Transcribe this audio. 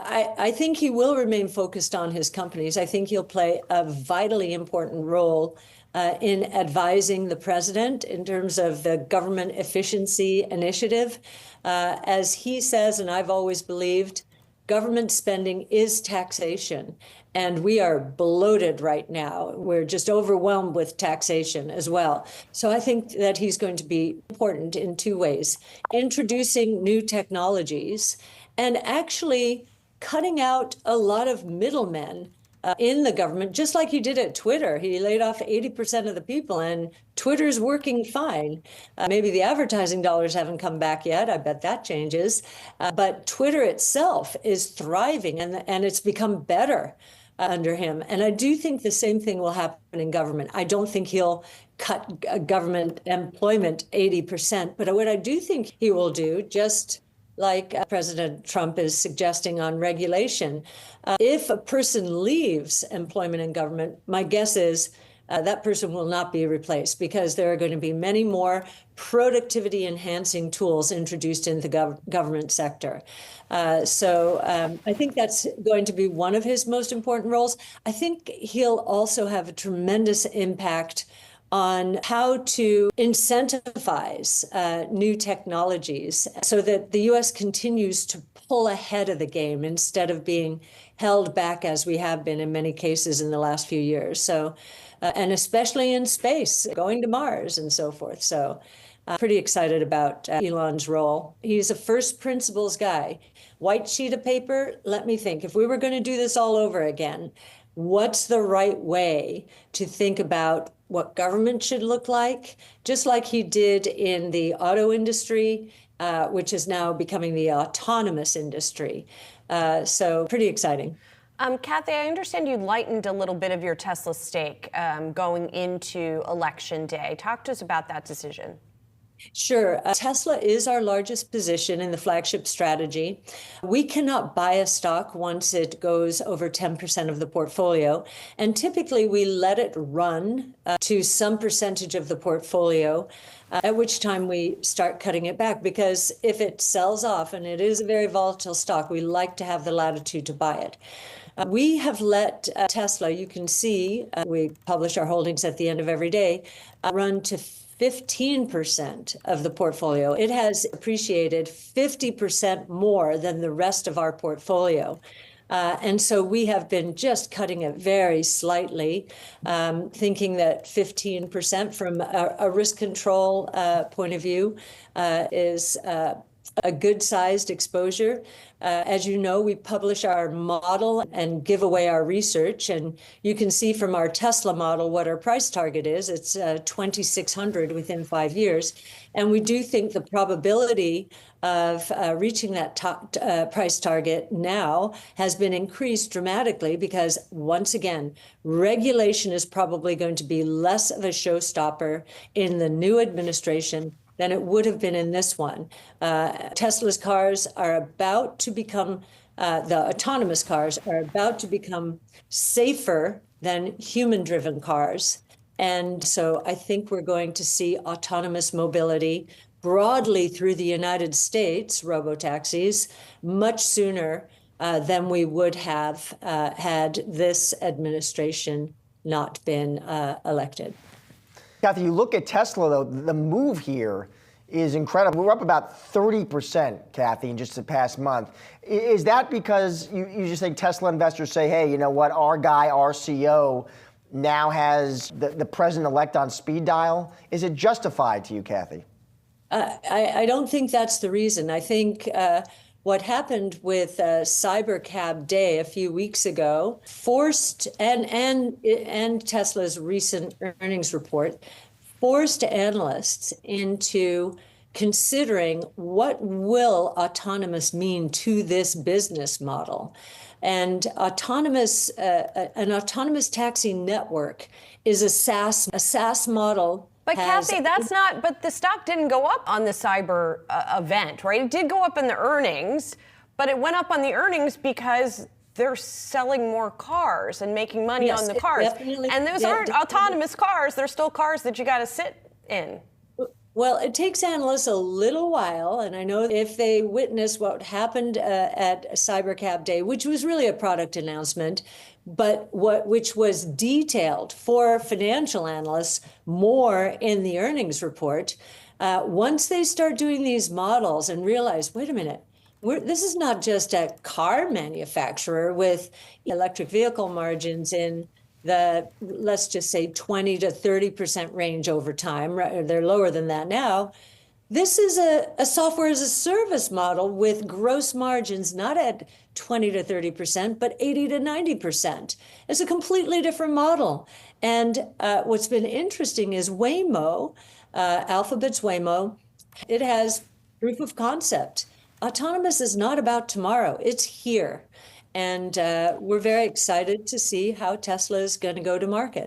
I think he will remain focused on his companies. I think he'll play a vitally important role in advising the president in terms of the government efficiency initiative. As he says, and I've always believed, government spending is taxation. And we are bloated right now. We're just overwhelmed with taxation as well. So I think that he's going to be important in two ways: introducing new technologies and actually cutting out a lot of middlemen in the government, just like he did at Twitter. He laid off 80% of the people, and Twitter's working fine. Maybe the advertising dollars haven't come back yet. I bet that changes. But Twitter itself is thriving, and it's become better under him. And I do think the same thing will happen in government. I don't think he'll cut government employment 80%. But what I do think he will do, just like President Trump is suggesting on regulation, if a person leaves employment in government, my guess is that person will not be replaced, because there are going to be many more productivity enhancing tools introduced in the government sector. So I think that's going to be one of his most important roles. I think he'll also have a tremendous impact on how to incentivize new technologies so that the U.S. continues to pull ahead of the game instead of being held back, as we have been in many cases in the last few years. So, and especially in space, going to Mars and so forth. So I'm pretty excited about Elon's role. He's a first principles guy. White sheet of paper, let me think. If we were going to do this all over again, what's the right way to think about what government should look like, just like he did in the auto industry, which is now becoming the autonomous industry. So pretty exciting. Cathie, I understand you lightened a little bit of your Tesla stake going into Election Day. Talk to us about that decision. Sure. Tesla is our largest position in the flagship strategy. We cannot buy a stock once it goes over 10% of the portfolio. And typically we let it run to some percentage of the portfolio, at which time we start cutting it back. Because if it sells off, and it is a very volatile stock, we like to have the latitude to buy it. We have let Tesla, you can see, we publish our holdings at the end of every day, run to 15% of the portfolio. It has appreciated 50% more than the rest of our portfolio. And so we have been just cutting it very slightly, thinking that 15% from a risk control point of view is a good-sized exposure. As you know, we publish our model and give away our research, and you can see from our Tesla model what our price target is. It's 2,600 within 5 years, and we do think the probability of reaching that price target now has been increased dramatically, because once again, regulation is probably going to be less of a showstopper in the new administration than it would have been in this one. Tesla's cars are about to become, the autonomous cars are about to become safer than human-driven cars. And so I think we're going to see autonomous mobility broadly through the United States, robotaxis, much sooner than we would have had this administration not been elected. Cathie, you look at Tesla, though, the move here is incredible. We're up about 30%, Cathie, in just the past month. Is that because you just think Tesla investors say, hey, you know what, our guy, our CEO, now has the president-elect on speed dial? Is it justified to you, Cathie? I don't think that's the reason. I think what happened with Cybercab Day a few weeks ago forced, and Tesla's recent earnings report, forced analysts into considering what will autonomous mean to this business model. And an autonomous taxi network is a SaaS model. But Cathie, but the stock didn't go up on the cyber event, right? It did go up in the earnings, but it went up on the earnings because they're selling more cars and making money on the cars. And those aren't autonomous cars. They're still cars that you got to sit in. Well, it takes analysts a little while, and I know if they witness what happened at CyberCab Day, which was really a product announcement, but which was detailed for financial analysts more in the earnings report. Once they start doing these models and realize, wait a minute, this is not just a car manufacturer with electric vehicle margins in the, let's just say, 20 to 30% range over time. Right? They're lower than that now. This is a software as a service model with gross margins not at 20 to 30%, but 80 to 90%. It's a completely different model. And what's been interesting is Waymo, Alphabet's Waymo, it has proof of concept. Autonomous is not about tomorrow, it's here. And we're very excited to see how Tesla is going to go to market.